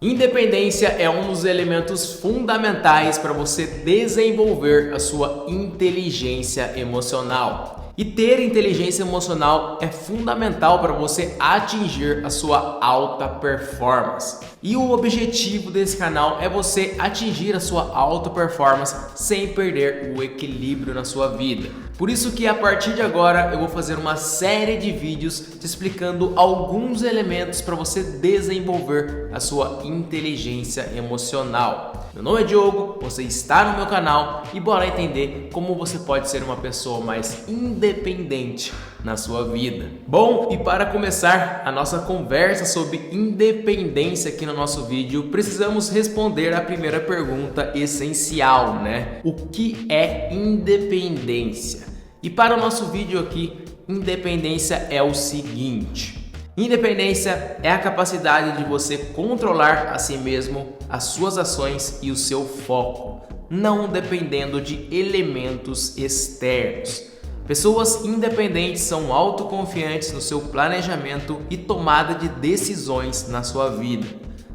Independência é um dos elementos fundamentais para você desenvolver a sua inteligência emocional. E ter inteligência emocional é fundamental para você atingir a sua alta performance. E o objetivo desse canal é você atingir a sua alta performance sem perder o equilíbrio na sua vida. Por isso que a partir de agora eu vou fazer uma série de vídeos te explicando alguns elementos para você desenvolver a sua inteligência emocional. Meu nome é Diogo, você está no meu canal e bora entender como você pode ser uma pessoa mais independente na sua vida. Bom, e para começar a nossa conversa sobre independência aqui no nosso vídeo, precisamos responder a primeira pergunta essencial, né? O que é independência? E para o nosso vídeo aqui, independência é o seguinte: independência é a capacidade de você controlar a si mesmo, as suas ações e o seu foco, não dependendo de elementos externos. Pessoas independentes são autoconfiantes no seu planejamento e tomada de decisões na sua vida.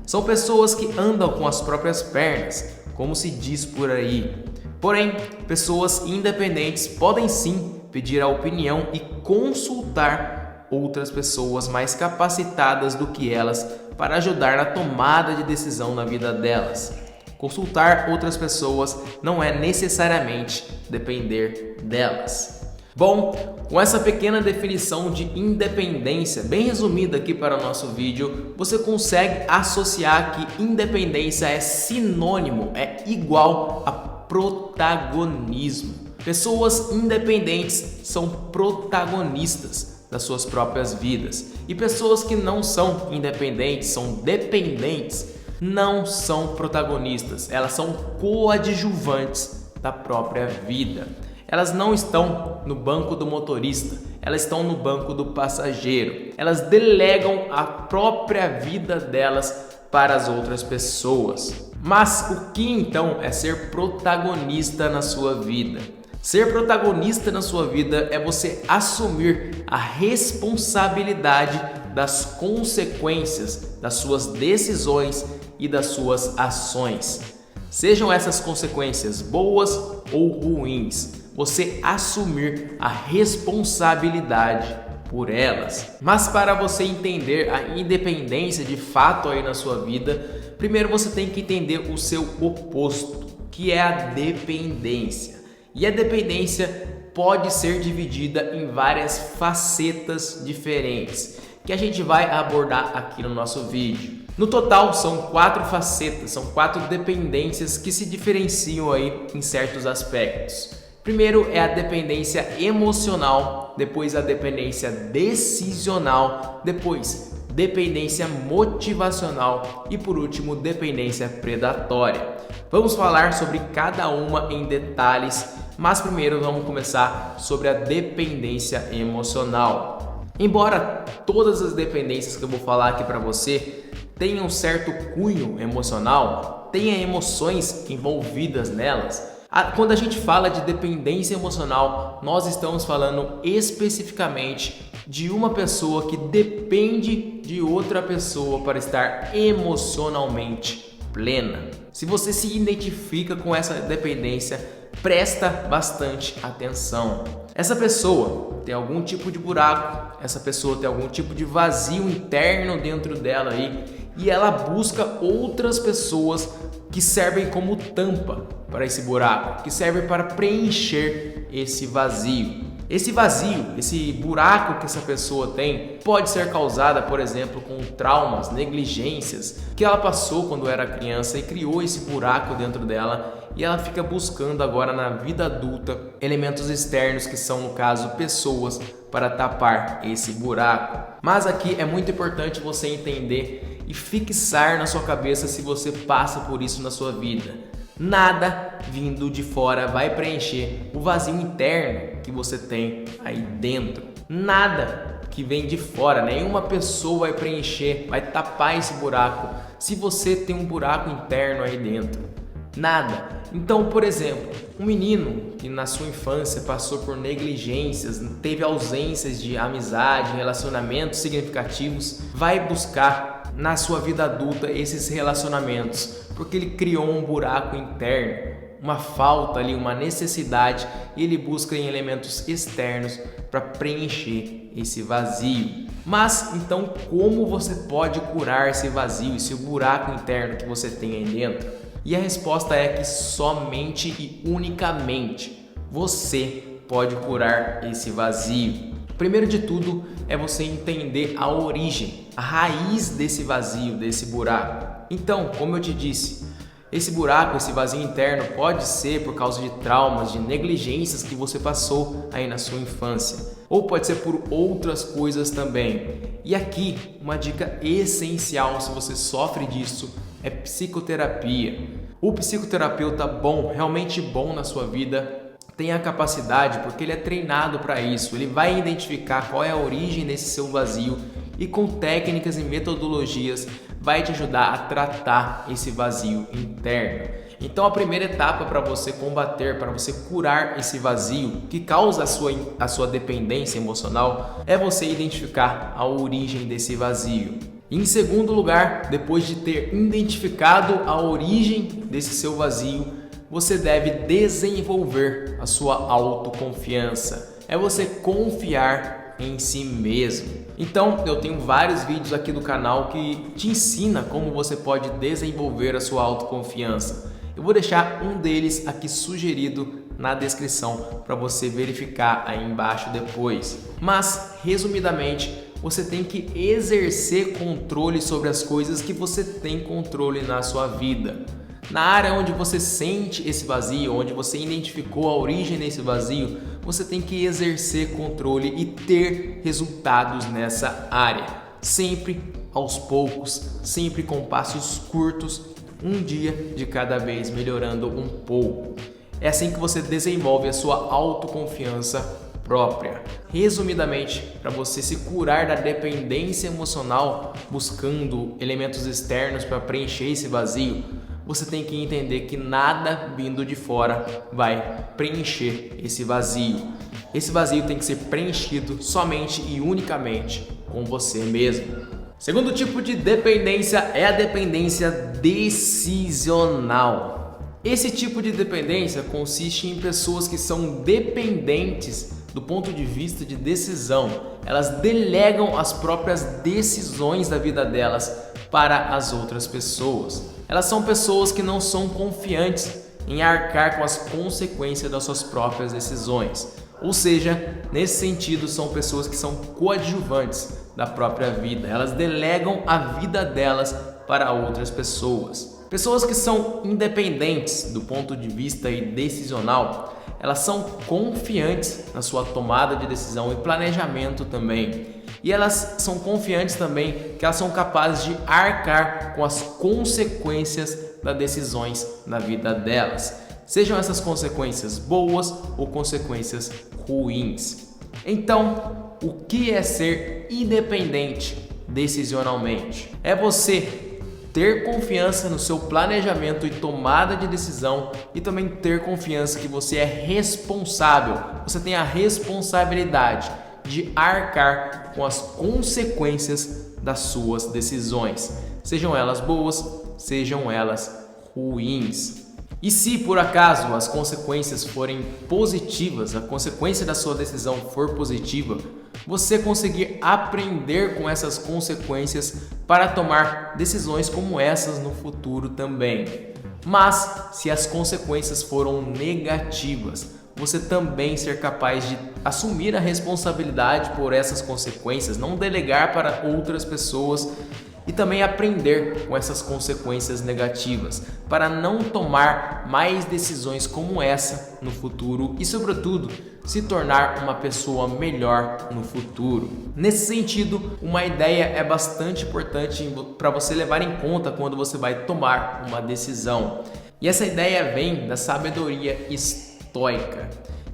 São pessoas que andam com as próprias pernas, como se diz por aí. Porém, pessoas independentes podem sim pedir a opinião e consultar outras pessoas mais capacitadas do que elas para ajudar na tomada de decisão na vida delas. Consultar outras pessoas não é necessariamente depender delas. Bom, com essa pequena definição de independência bem resumida aqui para o nosso vídeo, você consegue associar que independência é sinônimo, é igual a protagonismo. Pessoas independentes são protagonistas das suas próprias vidas. E pessoas que não são independentes, são dependentes, não são protagonistas. Elas são coadjuvantes da própria vida. Elas não estão no banco do motorista, elas estão no banco do passageiro. Elas delegam a própria vida delas para as outras pessoas. Mas o que então é ser protagonista na sua vida? Ser protagonista na sua vida é você assumir a responsabilidade das consequências das suas decisões e das suas ações. Sejam essas consequências boas ou ruins, você assumir a responsabilidade por elas. Mas para você entender a independência de fato aí na sua vida, primeiro você tem que entender o seu oposto, que é a dependência. E a dependência pode ser dividida em várias facetas diferentes, que a gente vai abordar aqui no nosso vídeo. No total são 4 facetas, são 4 dependências que se diferenciam aí em certos aspectos. Primeiro é a dependência emocional, depois a dependência decisional, depois dependência motivacional e por último dependência predatória. Vamos falar sobre cada uma em detalhes, mas primeiro vamos começar sobre a dependência emocional. Embora todas as dependências que eu vou falar aqui para você tenham um certo cunho emocional, tenha emoções envolvidas nelas, quando a gente fala de dependência emocional, nós estamos falando especificamente de uma pessoa que depende de outra pessoa para estar emocionalmente plena. Se você se identifica com essa dependência, presta bastante atenção. Essa pessoa tem algum tipo de buraco, essa pessoa tem algum tipo de vazio interno dentro dela aí, e ela busca outras pessoas que servem como tampa para esse buraco, que servem para preencher esse vazio. Esse vazio, esse buraco que essa pessoa tem, pode ser causada, por exemplo, com traumas, negligências que ela passou quando era criança e criou esse buraco dentro dela, e ela fica buscando agora na vida adulta elementos externos que são, no caso, pessoas para tapar esse buraco. Mas aqui é muito importante você entender e fixar na sua cabeça se você passa por isso na sua vida. Nada vindo de fora vai preencher o vazio interno que você tem aí dentro. Nada que vem de fora, nenhuma pessoa vai preencher, vai tapar esse buraco se você tem um buraco interno aí dentro. Nada. Então, por exemplo, um menino que na sua infância passou por negligências, teve ausências de amizade, relacionamentos significativos, vai buscar na sua vida adulta esses relacionamentos, porque ele criou um buraco interno, uma falta ali, uma necessidade, e ele busca em elementos externos para preencher esse vazio. Mas então, como você pode curar esse vazio, esse buraco interno que você tem aí dentro? E a resposta é que somente e unicamente você pode curar esse vazio. Primeiro de tudo é você entender a origem, a raiz desse vazio, desse buraco. Então, como eu te disse, esse buraco, esse vazio interno pode ser por causa de traumas, de negligências que você passou aí na sua infância, ou pode ser por outras coisas também. E aqui, uma dica essencial se você sofre disso é psicoterapia. O psicoterapeuta bom, realmente bom na sua vida, tem a capacidade, porque ele é treinado para isso, ele vai identificar qual é a origem desse seu vazio e com técnicas e metodologias vai te ajudar a tratar esse vazio interno. Então a primeira etapa para você combater, para você curar esse vazio que causa a sua dependência emocional é você identificar a origem desse vazio. E em segundo lugar, depois de ter identificado a origem desse seu vazio, você deve desenvolver a sua autoconfiança. É você confiar em si mesmo. Então, eu tenho vários vídeos aqui do canal que te ensina como você pode desenvolver a sua autoconfiança. Eu vou deixar um deles aqui sugerido na descrição para você verificar aí embaixo depois. Mas, resumidamente, você tem que exercer controle sobre as coisas que você tem controle na sua vida. Na área onde você sente esse vazio, onde você identificou a origem desse vazio, você tem que exercer controle e ter resultados nessa área. Sempre aos poucos, sempre com passos curtos, um dia de cada vez melhorando um pouco. É assim que você desenvolve a sua autoconfiança própria. Resumidamente, para você se curar da dependência emocional, buscando elementos externos para preencher esse vazio, você tem que entender que nada vindo de fora vai preencher esse vazio. Esse vazio tem que ser preenchido somente e unicamente com você mesmo. Segundo tipo de dependência é a dependência decisional. Esse tipo de dependência consiste em pessoas que são dependentes do ponto de vista de decisão. Elas delegam as próprias decisões da vida delas para as outras pessoas. Elas são pessoas que não são confiantes em arcar com as consequências das suas próprias decisões. Ou seja, nesse sentido, são pessoas que são coadjuvantes da própria vida. Elas delegam a vida delas para outras pessoas. Pessoas que são independentes do ponto de vista decisional, elas são confiantes na sua tomada de decisão e planejamento também. E elas são confiantes também que elas são capazes de arcar com as consequências das decisões na vida delas. Sejam essas consequências boas ou consequências ruins. Então, o que é ser independente decisionalmente? É você ter confiança no seu planejamento e tomada de decisão e também ter confiança que você é responsável. Você tem a responsabilidade de arcar com as consequências das suas decisões, sejam elas boas, sejam elas ruins. E se por acaso as consequências forem positivas, a consequência da sua decisão for positiva, você conseguir aprender com essas consequências para tomar decisões como essas no futuro também. Mas se as consequências foram negativas, você também ser capaz de assumir a responsabilidade por essas consequências, não delegar para outras pessoas e também aprender com essas consequências negativas para não tomar mais decisões como essa no futuro e, sobretudo, se tornar uma pessoa melhor no futuro. Nesse sentido, uma ideia é bastante importante para você levar em conta quando você vai tomar uma decisão. E essa ideia vem da sabedoria estoica,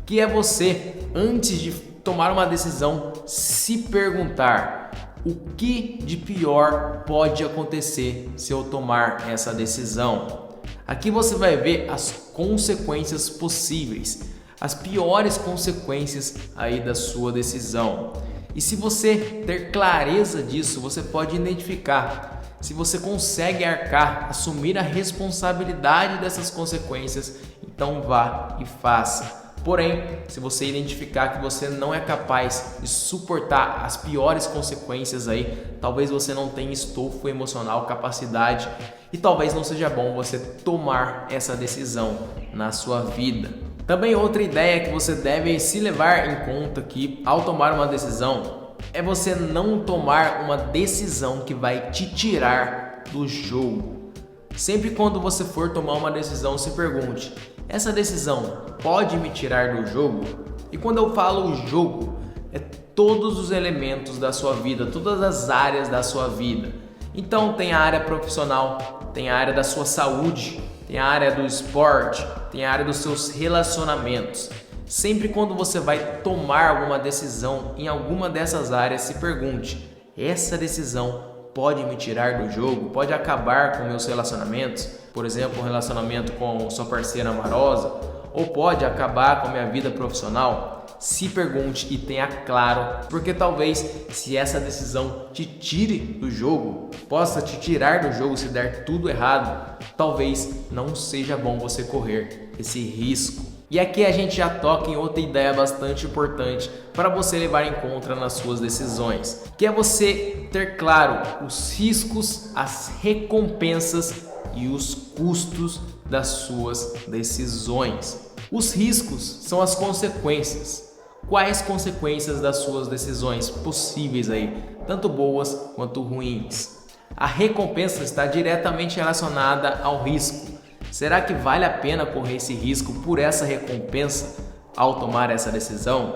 que é você, antes de tomar uma decisão, se perguntar: o que de pior pode acontecer se eu tomar essa decisão? Aqui você vai ver as consequências possíveis, as piores consequências aí da sua decisão. E se você ter clareza disso, você pode identificar se você consegue arcar, assumir a responsabilidade dessas consequências, então vá e faça. Porém, se você identificar que você não é capaz de suportar as piores consequências aí, talvez você não tenha estofo emocional, capacidade, e talvez não seja bom você tomar essa decisão na sua vida. Também outra ideia que você deve se levar em conta aqui ao tomar uma decisão é você não tomar uma decisão que vai te tirar do jogo. Sempre quando você for tomar uma decisão, se pergunte: essa decisão pode me tirar do jogo? E quando eu falo jogo, é todos os elementos da sua vida, todas as áreas da sua vida. Então tem a área profissional, tem a área da sua saúde, tem a área do esporte, tem a área dos seus relacionamentos. Sempre quando você vai tomar alguma decisão em alguma dessas áreas, se pergunte: essa decisão pode me tirar do jogo? Pode acabar com meus relacionamentos? Por exemplo, um relacionamento com sua parceira amorosa? Ou pode acabar com a minha vida profissional? Se pergunte e tenha claro, porque talvez se essa decisão te tire do jogo, possa te tirar do jogo se der tudo errado, talvez não seja bom você correr esse risco. E aqui a gente já toca em outra ideia bastante importante para você levar em conta nas suas decisões, que é você ter claro os riscos, as recompensas e os custos das suas decisões. Os riscos são as consequências. Quais consequências das suas decisões possíveis aí, tanto boas quanto ruins? A recompensa está diretamente relacionada ao risco. Será que vale a pena correr esse risco por essa recompensa ao tomar essa decisão?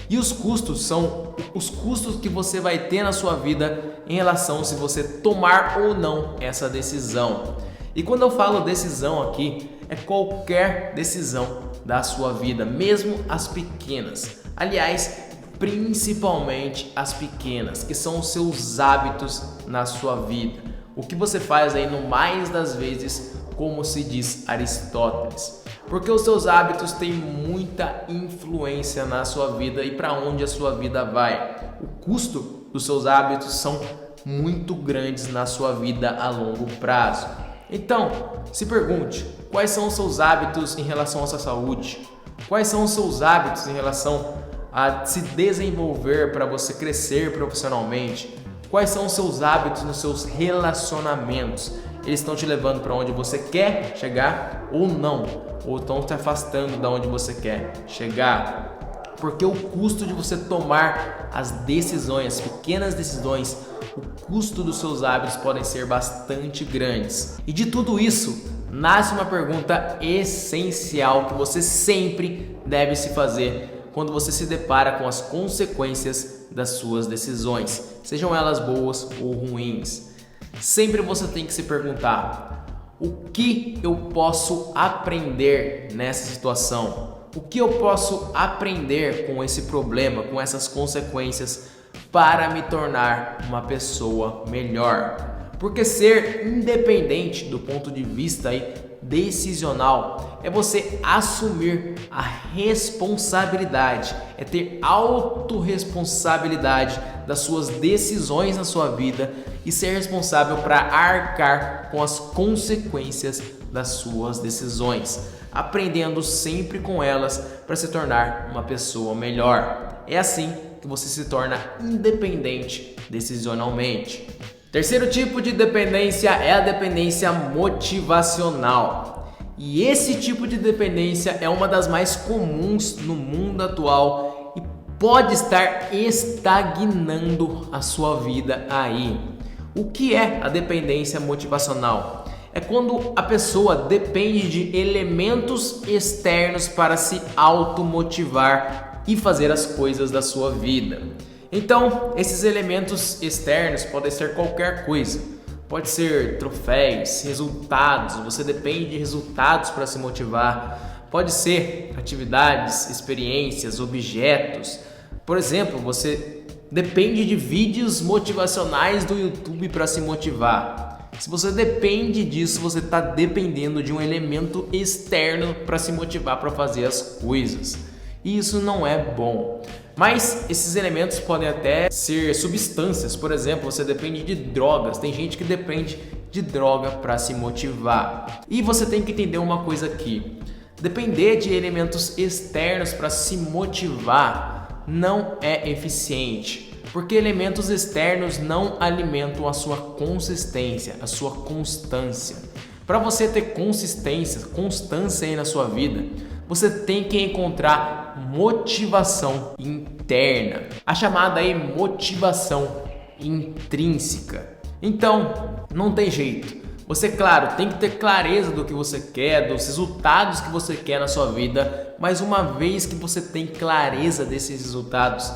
E os custos são os custos que você vai ter na sua vida em relação se você tomar ou não essa decisão. E quando eu falo decisão aqui, é qualquer decisão da sua vida, mesmo as pequenas. Aliás, principalmente as pequenas, que são os seus hábitos na sua vida. O que você faz aí no mais das vezes, como se diz Aristóteles. Porque os seus hábitos têm muita influência na sua vida e para onde a sua vida vai. O custo dos seus hábitos são muito grandes na sua vida a longo prazo. Então, se pergunte: quais são os seus hábitos em relação à sua saúde? Quais são os seus hábitos em relação a se desenvolver para você crescer profissionalmente? Quais são os seus hábitos nos seus relacionamentos? Eles estão te levando para onde você quer chegar ou não? Ou estão te afastando da onde você quer chegar? Porque o custo de você tomar as decisões, as pequenas decisões, o custo dos seus hábitos podem ser bastante grandes. E de tudo isso, nasce uma pergunta essencial que você sempre deve se fazer quando você se depara com as consequências das suas decisões, sejam elas boas ou ruins. Sempre você tem que se perguntar: o que eu posso aprender nessa situação? O que eu posso aprender com esse problema, com essas consequências, para me tornar uma pessoa melhor? Porque ser independente do ponto de vista aí decisional é você assumir a responsabilidade, é ter autorresponsabilidade das suas decisões na sua vida e ser responsável para arcar com as consequências das suas decisões, aprendendo sempre com elas para se tornar uma pessoa melhor. É assim que você se torna independente decisionalmente. Terceiro tipo de dependência é a dependência motivacional. E esse tipo de dependência é uma das mais comuns no mundo atual e pode estar estagnando a sua vida aí. O que é a dependência motivacional? É quando a pessoa depende de elementos externos para se automotivar e fazer as coisas da sua vida. Então, esses elementos externos podem ser qualquer coisa. Pode ser troféus, resultados, você depende de resultados para se motivar. Pode ser atividades, experiências, objetos. Por exemplo, você depende de vídeos motivacionais do YouTube para se motivar. Se você depende disso, você está dependendo de um elemento externo para se motivar para fazer as coisas. E isso não é bom. Mas esses elementos podem até ser substâncias, por exemplo, você depende de drogas, tem gente que depende de droga para se motivar. E você tem que entender uma coisa aqui, depender de elementos externos para se motivar não é eficiente, porque elementos externos não alimentam a sua consistência, a sua constância. Para você ter constância aí na sua vida, você tem que encontrar motivação interna, a chamada aí motivação intrínseca. Então, não tem jeito. Você, claro, tem que ter clareza do que você quer, dos resultados que você quer na sua vida, mas uma vez que você tem clareza desses resultados,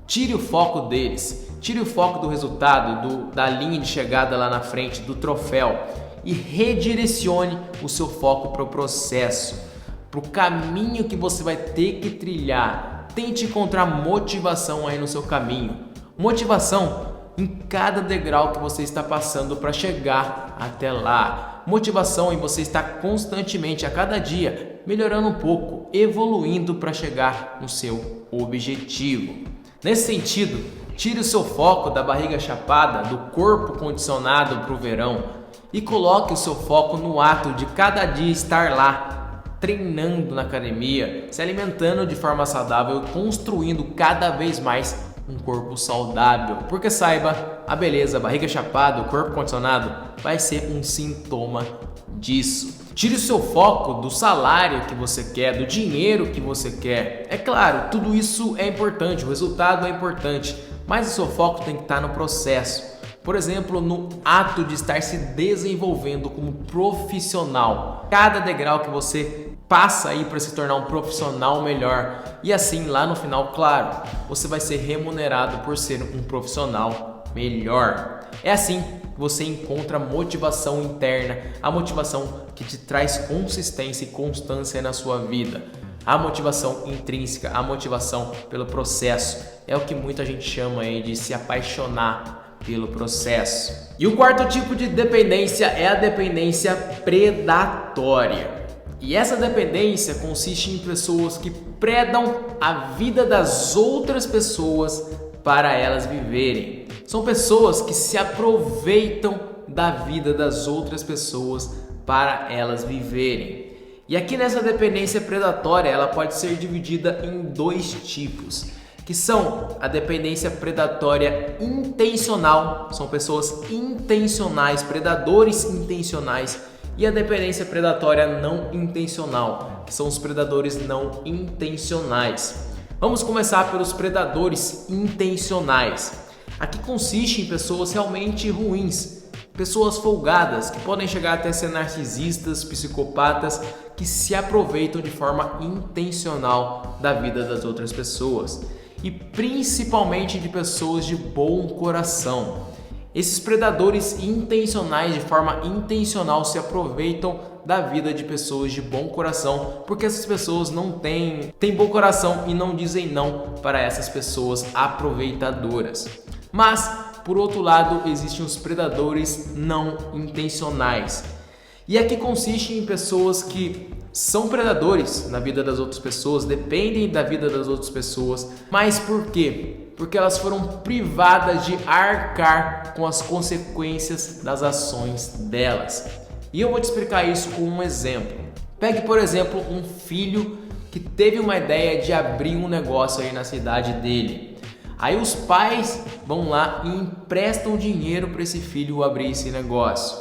tire o foco deles, tire o foco do resultado, da linha de chegada lá na frente, do troféu, e redirecione o seu foco para o processo, para o caminho que você vai ter que trilhar. Tente encontrar motivação aí no seu caminho, motivação em cada degrau que você está passando para chegar até lá, motivação em você estar constantemente, a cada dia, melhorando um pouco, evoluindo para chegar no seu objetivo. Nesse sentido, tire o seu foco da barriga chapada, do corpo condicionado para o verão, e coloque o seu foco no ato de cada dia estar lá, treinando na academia, se alimentando de forma saudável e construindo cada vez mais um corpo saudável. Porque saiba, a beleza, a barriga chapada, o corpo condicionado vai ser um sintoma disso. Tire o seu foco do salário que você quer, do dinheiro que você quer. É claro, tudo isso é importante, o resultado é importante, mas o seu foco tem que estar no processo. Por exemplo, no ato de estar se desenvolvendo como profissional. Cada degrau que você passa aí para se tornar um profissional melhor. E assim, lá no final, claro, você vai ser remunerado por ser um profissional melhor. É assim que você encontra motivação interna, a motivação que te traz consistência e constância na sua vida. A motivação intrínseca, a motivação pelo processo. É o que muita gente chama aí de se apaixonar pelo processo. E o quarto tipo de dependência é a dependência predatória. E essa dependência consiste em pessoas que predam a vida das outras pessoas para elas viverem. São pessoas que se aproveitam da vida das outras pessoas para elas viverem. E aqui nessa dependência predatória, ela pode ser dividida em dois tipos, que são a dependência predatória intencional, são pessoas intencionais, predadores intencionais, e a dependência predatória não intencional, que são os predadores não intencionais. Vamos começar pelos predadores intencionais. Aqui consiste em pessoas realmente ruins, pessoas folgadas, que podem chegar até ser narcisistas, psicopatas, que se aproveitam de forma intencional da vida das outras pessoas. E principalmente de pessoas de bom coração. Esses predadores intencionais, de forma intencional, se aproveitam da vida de pessoas de bom coração, porque essas pessoas não têm bom coração e não dizem não para essas pessoas aproveitadoras. Mas, por outro lado, existem os predadores não intencionais. E aqui consiste em pessoas que são predadores na vida das outras pessoas, dependem da vida das outras pessoas. Mas por quê? Porque elas foram privadas de arcar com as consequências das ações delas. E eu vou te explicar isso com um exemplo. Pegue, por exemplo, um filho que teve uma ideia de abrir um negócio aí na cidade dele. Aí os pais vão lá e emprestam dinheiro para esse filho abrir esse negócio.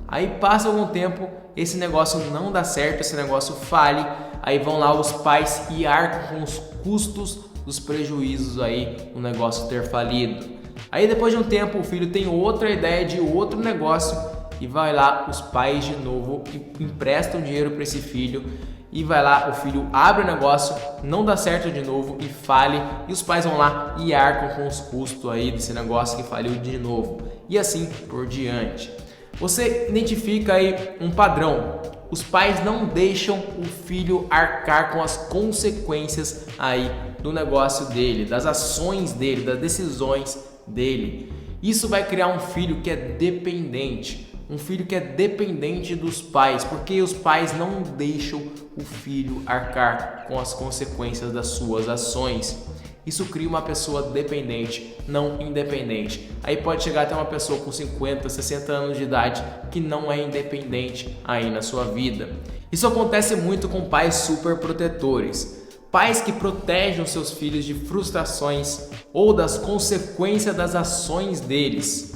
Aí passa algum tempo, esse negócio não dá certo, esse negócio falha, aí vão lá os pais e arcam com os custos dos prejuízos aí, o negócio ter falido. Aí depois de um tempo o filho tem outra ideia de outro negócio e vai lá os pais de novo e emprestam dinheiro para esse filho e vai lá, o filho abre o negócio, não dá certo de novo e fale, e os pais vão lá e arcam com os custos aí desse negócio que faliu de novo, e assim por diante. Você identifica aí um padrão. Os pais não deixam o filho arcar com as consequências aí do negócio dele, das ações dele, das decisões dele. Isso vai criar um filho que é dependente, um filho que é dependente dos pais, porque os pais não deixam o filho arcar com as consequências das suas ações. Isso cria uma pessoa dependente, não independente. Aí pode chegar até uma pessoa com 50, 60 anos de idade que não é independente aí na sua vida. Isso acontece muito com pais super protetores. Pais que protegem os seus filhos de frustrações ou das consequências das ações deles.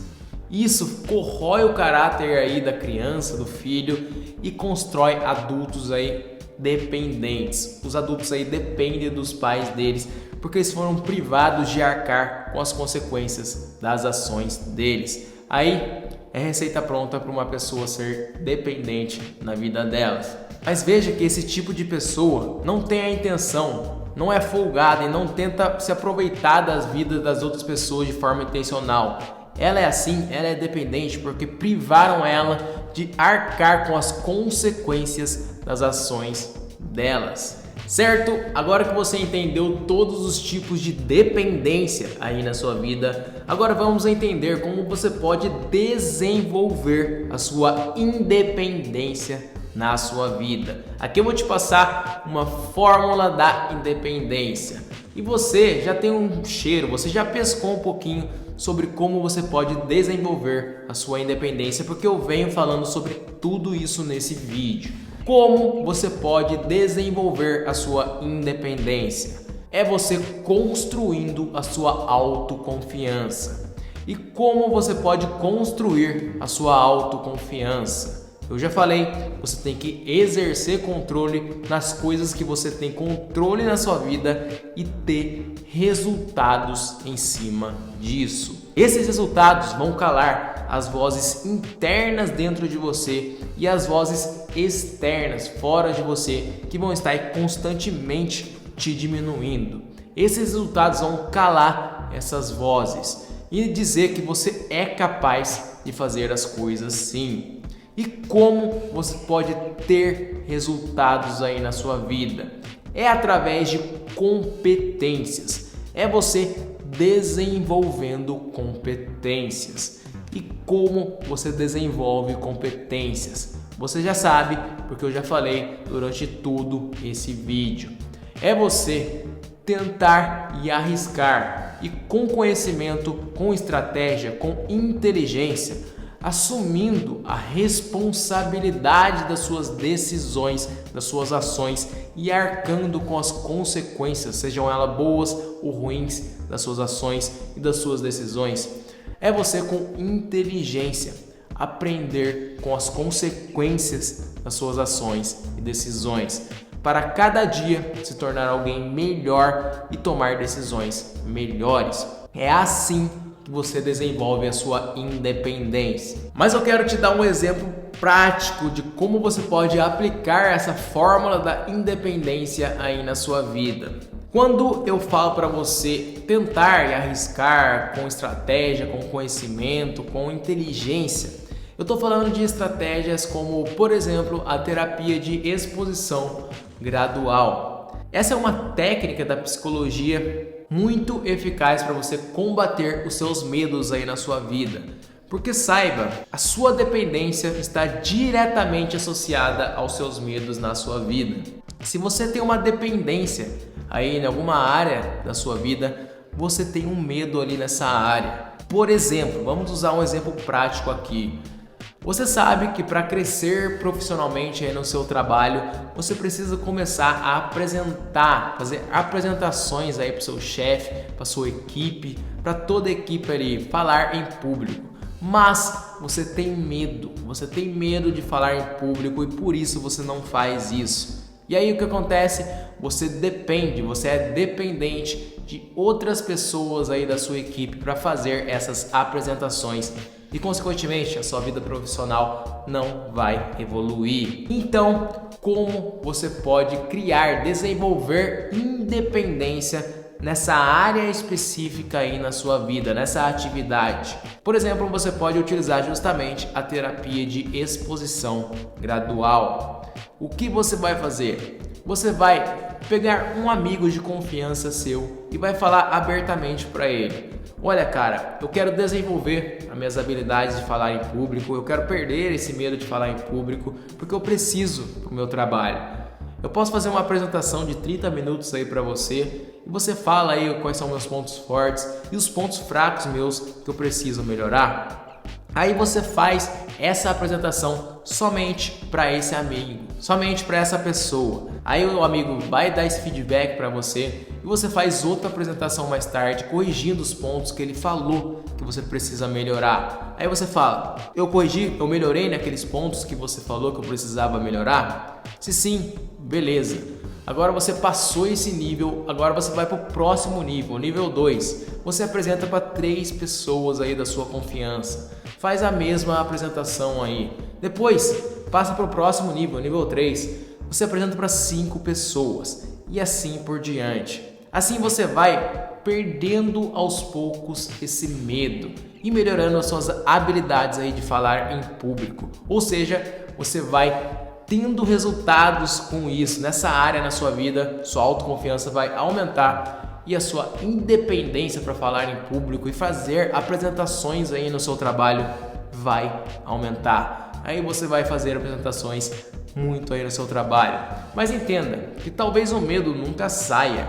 Isso corrói o caráter aí da criança, do filho e constrói adultos aí dependentes. Os adultos aí dependem dos pais deles porque eles foram privados de arcar com as consequências das ações deles. Aí é receita pronta para uma pessoa ser dependente na vida delas. Mas veja que esse tipo de pessoa não tem a intenção, não é folgada e não tenta se aproveitar das vidas das outras pessoas de forma intencional. Ela é assim, ela é dependente porque privaram ela de arcar com as consequências das ações delas. Certo? Agora que você entendeu todos os tipos de dependência aí na sua vida, agora vamos entender como você pode desenvolver a sua independência na sua vida. Aqui eu vou te passar uma fórmula da independência. E você já tem um cheiro, você já pescou um pouquinho sobre como você pode desenvolver a sua independência, porque eu venho falando sobre tudo isso nesse vídeo. Como você pode desenvolver a sua independência? É você construindo a sua autoconfiança. E como você pode construir a sua autoconfiança? Eu já falei, você tem que exercer controle nas coisas que você tem controle na sua vida e ter resultados em cima disso. Esses resultados vão calar as vozes internas dentro de você e as vozes externas fora de você que vão estar constantemente te diminuindo. Esses resultados vão calar essas vozes e dizer que você é capaz de fazer as coisas sim. E como você pode ter resultados aí na sua vida? É através de competências. É você desenvolvendo competências. E como você desenvolve competências? Você já sabe, porque eu já falei durante todo esse vídeo. É você tentar e arriscar e com conhecimento, com estratégia, com inteligência, assumindo a responsabilidade das suas decisões, das suas ações e arcando com as consequências, sejam elas boas ou ruins, das suas ações e das suas decisões. É você com inteligência aprender com as consequências das suas ações e decisões, para cada dia se tornar alguém melhor e tomar decisões melhores. É assim que você desenvolve a sua independência. Mas eu quero te dar um exemplo prático de como você pode aplicar essa fórmula da independência aí na sua vida. Quando eu falo para você tentar e arriscar com estratégia, com conhecimento, com inteligência, eu estou falando de estratégias como, por exemplo, a terapia de exposição gradual. Essa é uma técnica da psicologia muito eficaz para você combater os seus medos aí na sua vida. Porque saiba, a sua dependência está diretamente associada aos seus medos na sua vida. Se você tem uma dependência aí em alguma área da sua vida, você tem um medo ali nessa área. Por exemplo, vamos usar um exemplo prático aqui. Você sabe que para crescer profissionalmente aí no seu trabalho, você precisa começar a apresentar, fazer apresentações aí para o seu chefe, para sua equipe, para toda a equipe ali, falar em público. Mas você tem medo de falar em público e por isso você não faz isso. E aí o que acontece? Você é dependente de outras pessoas aí da sua equipe para fazer essas apresentações. E consequentemente a sua vida profissional não vai evoluir. Então, como você pode desenvolver independência nessa área específica aí na sua vida, nessa atividade? Por exemplo, você pode utilizar justamente a terapia de exposição gradual. O que você vai fazer? Você vai pegar um amigo de confiança seu e vai falar abertamente para ele: olha, cara, eu quero desenvolver as minhas habilidades de falar em público, eu quero perder esse medo de falar em público, porque eu preciso para o meu trabalho. Eu posso fazer uma apresentação de 30 minutos aí para você e você fala aí quais são meus pontos fortes e os pontos fracos meus que eu preciso melhorar. Aí você faz essa apresentação somente para esse amigo, somente para essa pessoa. Aí o amigo vai dar esse feedback para você e você faz outra apresentação mais tarde, corrigindo os pontos que ele falou que você precisa melhorar. Aí você fala: eu corrigi, eu melhorei naqueles pontos que você falou que eu precisava melhorar? Se sim, beleza. Agora você passou esse nível, agora você vai para o próximo nível, nível 2. Você apresenta para 3 pessoas aí da sua confiança. Faz a mesma apresentação aí. Depois, passa para o próximo nível, nível 3. Você apresenta para 5 pessoas e assim por diante. Assim você vai perdendo aos poucos esse medo e melhorando as suas habilidades aí de falar em público. Ou seja, você vai tendo resultados com isso, nessa área na sua vida, sua autoconfiança vai aumentar e a sua independência para falar em público e fazer apresentações aí no seu trabalho vai aumentar. Aí você vai fazer apresentações muito aí no seu trabalho. Mas entenda que talvez o medo nunca saia.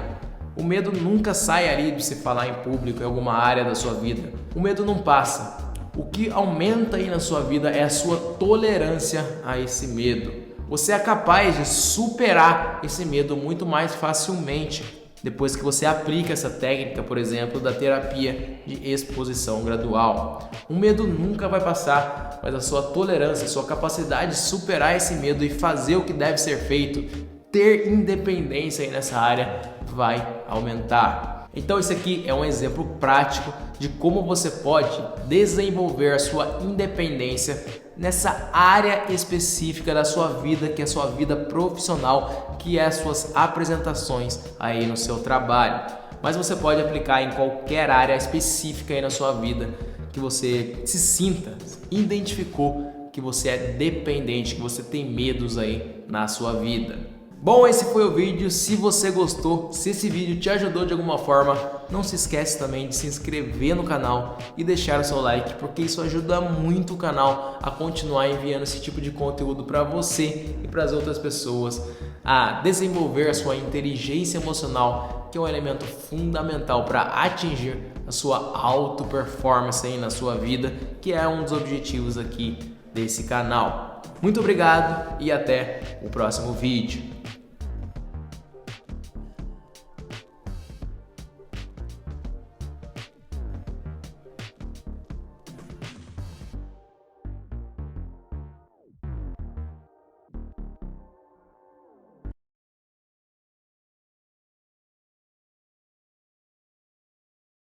O medo nunca sai ali de se falar em público em alguma área da sua vida. O medo não passa. O que aumenta aí na sua vida é a sua tolerância a esse medo. Você é capaz de superar esse medo muito mais facilmente depois que você aplica essa técnica, por exemplo, da terapia de exposição gradual. O medo nunca vai passar, mas a sua tolerância, a sua capacidade de superar esse medo e fazer o que deve ser feito, ter independência aí nessa área, vai aumentar. Então esse aqui é um exemplo prático de como você pode desenvolver a sua independência nessa área específica da sua vida, que é a sua vida profissional, que é as suas apresentações aí no seu trabalho. Mas você pode aplicar em qualquer área específica aí na sua vida que você se sinta, identificou que você é dependente, que você tem medos aí na sua vida. Bom, esse foi o vídeo. Se você gostou, se esse vídeo te ajudou de alguma forma, não se esquece também de se inscrever no canal e deixar o seu like, porque isso ajuda muito o canal a continuar enviando esse tipo de conteúdo para você e para as outras pessoas, a desenvolver a sua inteligência emocional, que é um elemento fundamental para atingir a sua auto performance aí na sua vida, que é um dos objetivos aqui desse canal. Muito obrigado e até o próximo vídeo.